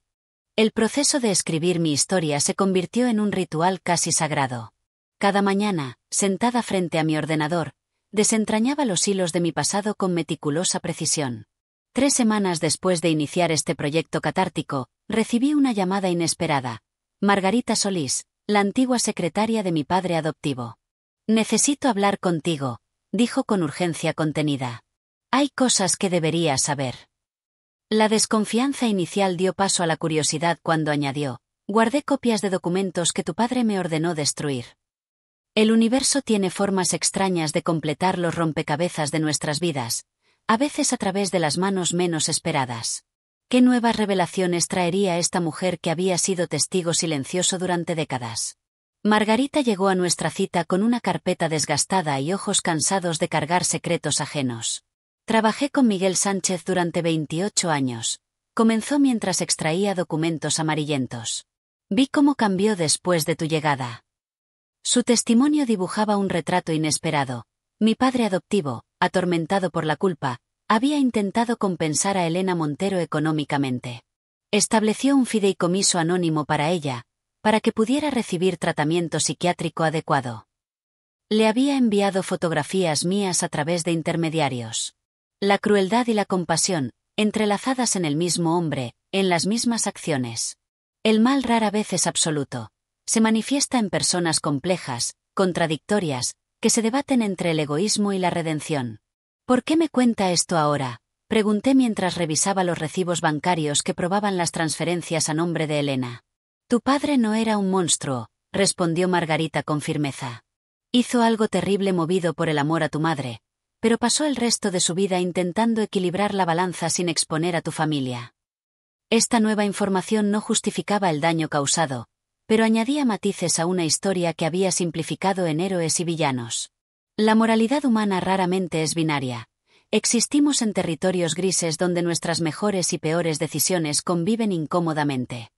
El proceso de escribir mi historia se convirtió en un ritual casi sagrado. Cada mañana, sentada frente a mi ordenador, desentrañaba los hilos de mi pasado con meticulosa precisión. 3 semanas después de iniciar este proyecto catártico, recibí una llamada inesperada. Margarita Solís, la antigua secretaria de mi padre adoptivo. «Necesito hablar contigo», dijo con urgencia contenida. «Hay cosas que deberías saber». La desconfianza inicial dio paso a la curiosidad cuando añadió: «Guardé copias de documentos que tu padre me ordenó destruir». El universo tiene formas extrañas de completar los rompecabezas de nuestras vidas, a veces a través de las manos menos esperadas. ¿Qué nuevas revelaciones traería esta mujer que había sido testigo silencioso durante décadas? Margarita llegó a nuestra cita con una carpeta desgastada y ojos cansados de cargar secretos ajenos. «Trabajé con Miguel Sánchez durante 28 años. Comenzó mientras extraía documentos amarillentos. Vi cómo cambió después de tu llegada». Su testimonio dibujaba un retrato inesperado. Mi padre adoptivo, atormentado por la culpa, había intentado compensar a Elena Montero económicamente. Estableció un fideicomiso anónimo para ella, para que pudiera recibir tratamiento psiquiátrico adecuado. Le había enviado fotografías mías a través de intermediarios. La crueldad y la compasión, entrelazadas en el mismo hombre, en las mismas acciones. El mal rara vez es absoluto. Se manifiesta en personas complejas, contradictorias, que se debaten entre el egoísmo y la redención. «¿Por qué me cuenta esto ahora?», pregunté mientras revisaba los recibos bancarios que probaban las transferencias a nombre de Elena. «Tu padre no era un monstruo», respondió Margarita con firmeza. «Hizo algo terrible movido por el amor a tu madre, pero pasó el resto de su vida intentando equilibrar la balanza sin exponer a tu familia». Esta nueva información no justificaba el daño causado, pero añadía matices a una historia que había simplificado en héroes y villanos. La moralidad humana raramente es binaria. Existimos en territorios grises donde nuestras mejores y peores decisiones conviven incómodamente.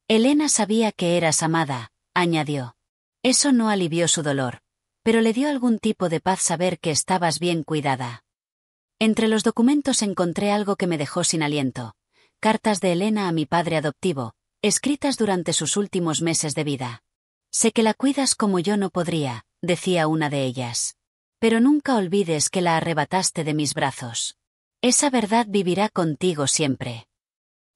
«Elena sabía que eras amada», añadió. «Eso no alivió su dolor, pero le dio algún tipo de paz saber que estabas bien cuidada». Entre los documentos encontré algo que me dejó sin aliento. Cartas de Elena a mi padre adoptivo, escritas durante sus últimos meses de vida. «Sé que la cuidas como yo no podría», decía una de ellas. «Pero nunca olvides que la arrebataste de mis brazos. Esa verdad vivirá contigo siempre».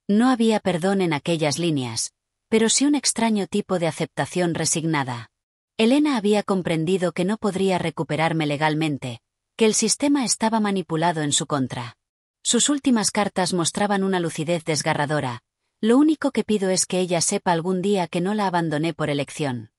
No había perdón en aquellas líneas, pero sí un extraño tipo de aceptación resignada. Elena había comprendido que no podría recuperarme legalmente, que el sistema estaba manipulado en su contra. Sus últimas cartas mostraban una lucidez desgarradora. «Lo único que pido es que ella sepa algún día que no la abandoné por elección».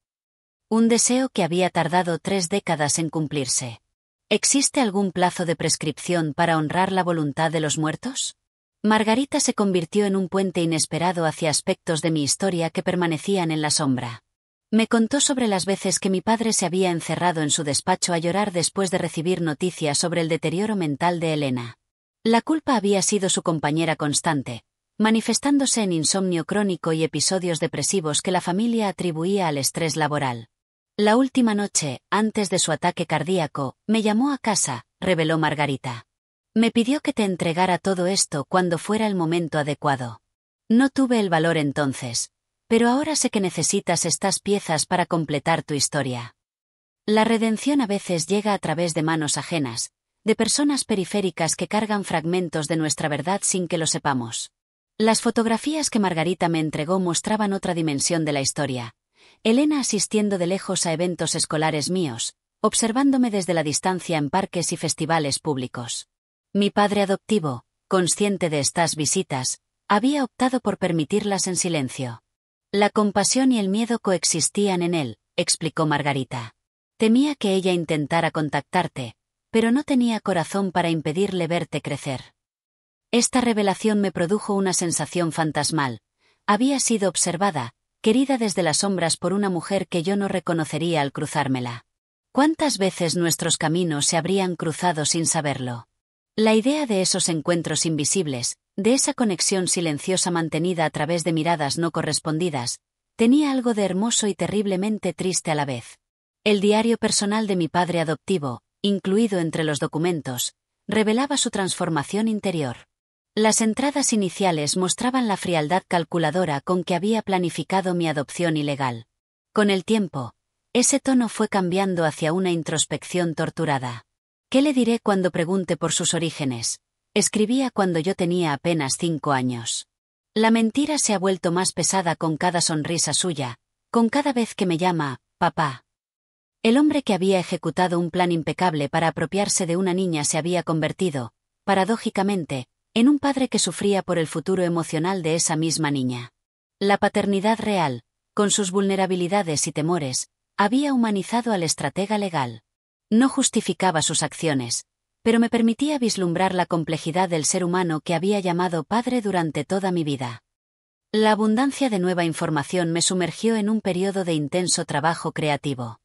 Un deseo que había tardado 3 décadas en cumplirse. ¿Existe algún plazo de prescripción para honrar la voluntad de los muertos? Margarita se convirtió en un puente inesperado hacia aspectos de mi historia que permanecían en la sombra. Me contó sobre las veces que mi padre se había encerrado en su despacho a llorar después de recibir noticias sobre el deterioro mental de Elena. La culpa había sido su compañera constante, manifestándose en insomnio crónico y episodios depresivos que la familia atribuía al estrés laboral. «La última noche, antes de su ataque cardíaco, me llamó a casa», reveló Margarita. «Me pidió que te entregara todo esto cuando fuera el momento adecuado. No tuve el valor entonces, pero ahora sé que necesitas estas piezas para completar tu historia». La redención a veces llega a través de manos ajenas, de personas periféricas que cargan fragmentos de nuestra verdad sin que lo sepamos. Las fotografías que Margarita me entregó mostraban otra dimensión de la historia. Elena asistiendo de lejos a eventos escolares míos, observándome desde la distancia en parques y festivales públicos. Mi padre adoptivo, consciente de estas visitas, había optado por permitirlas en silencio. La compasión y el miedo coexistían en él, explicó Margarita. Temía que ella intentara contactarte, pero no tenía corazón para impedirle verte crecer. Esta revelación me produjo una sensación fantasmal. Había sido observada, querida desde las sombras por una mujer que yo no reconocería al cruzármela. ¿Cuántas veces nuestros caminos se habrían cruzado sin saberlo? La idea de esos encuentros invisibles, de esa conexión silenciosa mantenida a través de miradas no correspondidas, tenía algo de hermoso y terriblemente triste a la vez. El diario personal de mi padre adoptivo, incluido entre los documentos, revelaba su transformación interior. Las entradas iniciales mostraban la frialdad calculadora con que había planificado mi adopción ilegal. Con el tiempo, ese tono fue cambiando hacia una introspección torturada. ¿Qué le diré cuando pregunte por sus orígenes? Escribía cuando yo tenía apenas 5 años. La mentira se ha vuelto más pesada con cada sonrisa suya, con cada vez que me llama, papá. El hombre que había ejecutado un plan impecable para apropiarse de una niña se había convertido, paradójicamente, en un padre que sufría por el futuro emocional de esa misma niña. La paternidad real, con sus vulnerabilidades y temores, había humanizado al estratega legal. No justificaba sus acciones, pero me permitía vislumbrar la complejidad del ser humano que había llamado padre durante toda mi vida. La abundancia de nueva información me sumergió en un periodo de intenso trabajo creativo.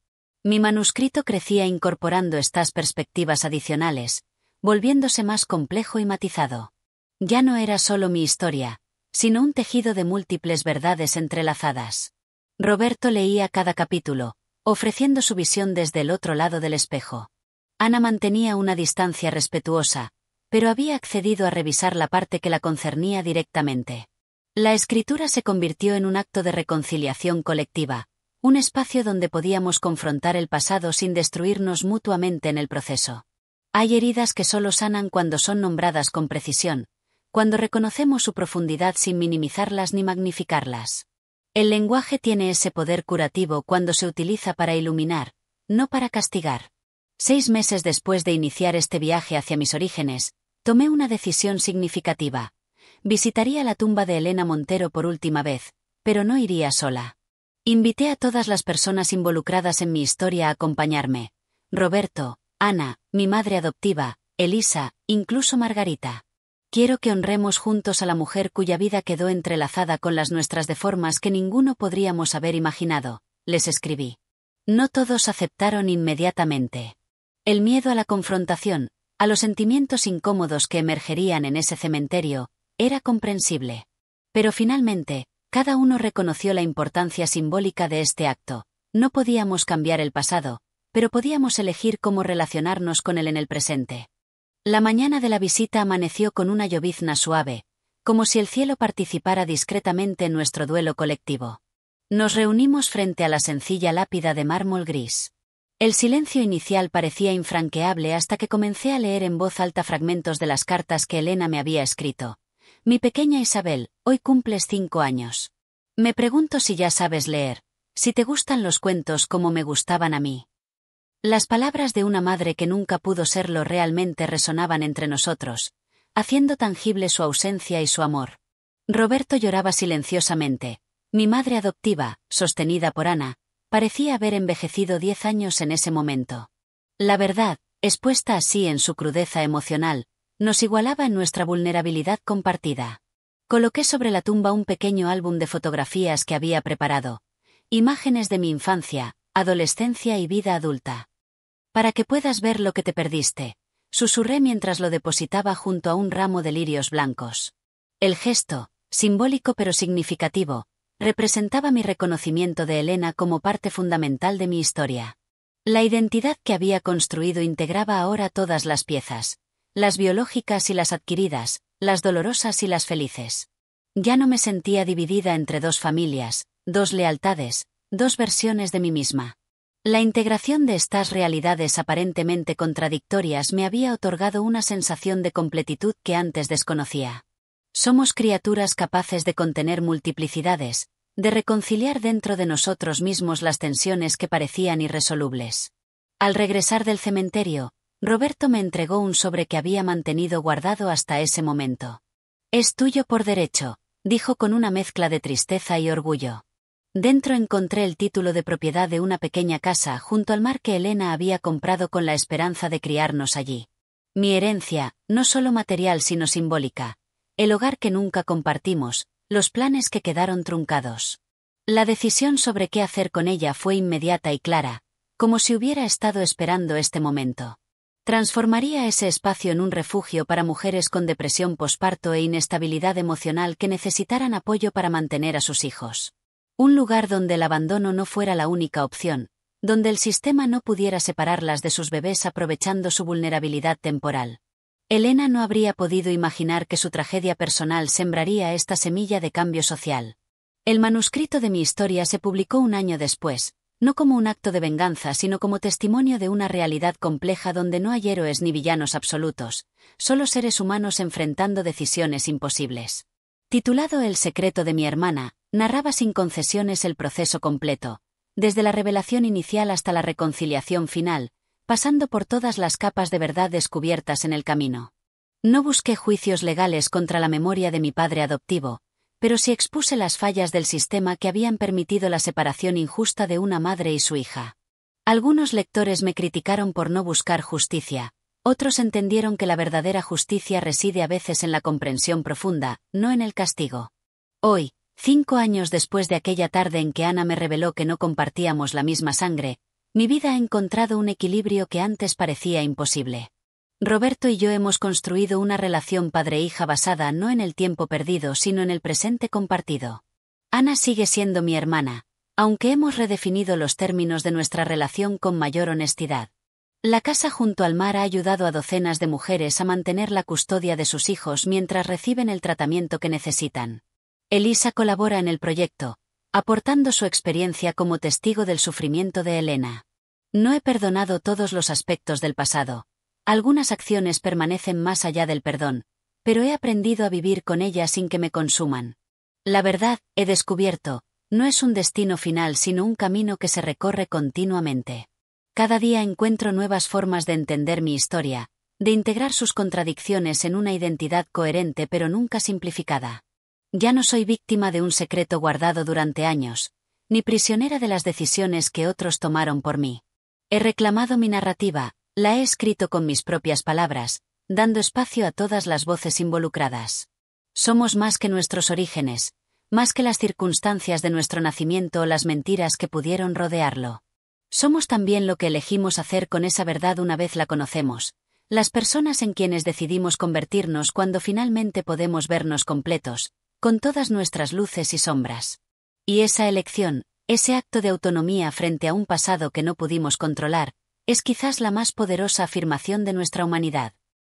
Mi manuscrito crecía incorporando estas perspectivas adicionales, volviéndose más complejo y matizado. Ya no era solo mi historia, sino un tejido de múltiples verdades entrelazadas. Roberto leía cada capítulo, ofreciendo su visión desde el otro lado del espejo. Ana mantenía una distancia respetuosa, pero había accedido a revisar la parte que la concernía directamente. La escritura se convirtió en un acto de reconciliación colectiva, un espacio donde podíamos confrontar el pasado sin destruirnos mutuamente en el proceso. Hay heridas que solo sanan cuando son nombradas con precisión, cuando reconocemos su profundidad sin minimizarlas ni magnificarlas. El lenguaje tiene ese poder curativo cuando se utiliza para iluminar, no para castigar. 6 meses después de iniciar este viaje hacia mis orígenes, tomé una decisión significativa. Visitaría la tumba de Elena Montero por última vez, pero no iría sola. Invité a todas las personas involucradas en mi historia a acompañarme. Roberto, Ana, mi madre adoptiva, Elisa, incluso Margarita. Quiero que honremos juntos a la mujer cuya vida quedó entrelazada con las nuestras de formas que ninguno podríamos haber imaginado, les escribí. No todos aceptaron inmediatamente. El miedo a la confrontación, a los sentimientos incómodos que emergerían en ese cementerio, era comprensible. Pero finalmente, cada uno reconoció la importancia simbólica de este acto. No podíamos cambiar el pasado, pero podíamos elegir cómo relacionarnos con él en el presente. La mañana de la visita amaneció con una llovizna suave, como si el cielo participara discretamente en nuestro duelo colectivo. Nos reunimos frente a la sencilla lápida de mármol gris. El silencio inicial parecía infranqueable hasta que comencé a leer en voz alta fragmentos de las cartas que Elena me había escrito. Mi pequeña Isabel, hoy cumples 5 años. Me pregunto si ya sabes leer, si te gustan los cuentos como me gustaban a mí. Las palabras de una madre que nunca pudo serlo realmente resonaban entre nosotros, haciendo tangible su ausencia y su amor. Roberto lloraba silenciosamente. Mi madre adoptiva, sostenida por Ana, parecía haber envejecido 10 años en ese momento. La verdad, expuesta así en su crudeza emocional, nos igualaba en nuestra vulnerabilidad compartida. Coloqué sobre la tumba un pequeño álbum de fotografías que había preparado. Imágenes de mi infancia, adolescencia y vida adulta. Para que puedas ver lo que te perdiste, susurré mientras lo depositaba junto a un ramo de lirios blancos. El gesto, simbólico pero significativo, representaba mi reconocimiento de Elena como parte fundamental de mi historia. La identidad que había construido integraba ahora todas las piezas, las biológicas y las adquiridas, las dolorosas y las felices. Ya no me sentía dividida entre 2 familias, 2 lealtades, 2 versiones de mí misma. La integración de estas realidades aparentemente contradictorias me había otorgado una sensación de completitud que antes desconocía. Somos criaturas capaces de contener multiplicidades, de reconciliar dentro de nosotros mismos las tensiones que parecían irresolubles. Al regresar del cementerio, Roberto me entregó un sobre que había mantenido guardado hasta ese momento. Es tuyo por derecho, dijo con una mezcla de tristeza y orgullo. Dentro encontré el título de propiedad de una pequeña casa junto al mar que Elena había comprado con la esperanza de criarnos allí. Mi herencia, no solo material sino simbólica. El hogar que nunca compartimos, los planes que quedaron truncados. La decisión sobre qué hacer con ella fue inmediata y clara, como si hubiera estado esperando este momento. Transformaría ese espacio en un refugio para mujeres con depresión posparto e inestabilidad emocional que necesitaran apoyo para mantener a sus hijos. Un lugar donde el abandono no fuera la única opción, donde el sistema no pudiera separarlas de sus bebés aprovechando su vulnerabilidad temporal. Elena no habría podido imaginar que su tragedia personal sembraría esta semilla de cambio social. El manuscrito de mi historia se publicó un año después, no como un acto de venganza, sino como testimonio de una realidad compleja donde no hay héroes ni villanos absolutos, solo seres humanos enfrentando decisiones imposibles. Titulado El secreto de mi hermana, narraba sin concesiones el proceso completo, desde la revelación inicial hasta la reconciliación final, pasando por todas las capas de verdad descubiertas en el camino. No busqué juicios legales contra la memoria de mi padre adoptivo, pero sí expuse las fallas del sistema que habían permitido la separación injusta de una madre y su hija. Algunos lectores me criticaron por no buscar justicia, otros entendieron que la verdadera justicia reside a veces en la comprensión profunda, no en el castigo. Hoy, 5 años después de aquella tarde en que Ana me reveló que no compartíamos la misma sangre, mi vida ha encontrado un equilibrio que antes parecía imposible. Roberto y yo hemos construido una relación padre-hija basada no en el tiempo perdido sino en el presente compartido. Ana sigue siendo mi hermana, aunque hemos redefinido los términos de nuestra relación con mayor honestidad. La casa junto al mar ha ayudado a docenas de mujeres a mantener la custodia de sus hijos mientras reciben el tratamiento que necesitan. Elisa colabora en el proyecto, aportando su experiencia como testigo del sufrimiento de Elena. No he perdonado todos los aspectos del pasado. Algunas acciones permanecen más allá del perdón, pero he aprendido a vivir con ellas sin que me consuman. La verdad, he descubierto, no es un destino final sino un camino que se recorre continuamente. Cada día encuentro nuevas formas de entender mi historia, de integrar sus contradicciones en una identidad coherente pero nunca simplificada. Ya no soy víctima de un secreto guardado durante años, ni prisionera de las decisiones que otros tomaron por mí. He reclamado mi narrativa, la he escrito con mis propias palabras, dando espacio a todas las voces involucradas. Somos más que nuestros orígenes, más que las circunstancias de nuestro nacimiento o las mentiras que pudieron rodearlo. Somos también lo que elegimos hacer con esa verdad una vez la conocemos, las personas en quienes decidimos convertirnos cuando finalmente podemos vernos completos, con todas nuestras luces y sombras. Y esa elección, ese acto de autonomía frente a un pasado que no pudimos controlar, es quizás la más poderosa afirmación de nuestra humanidad.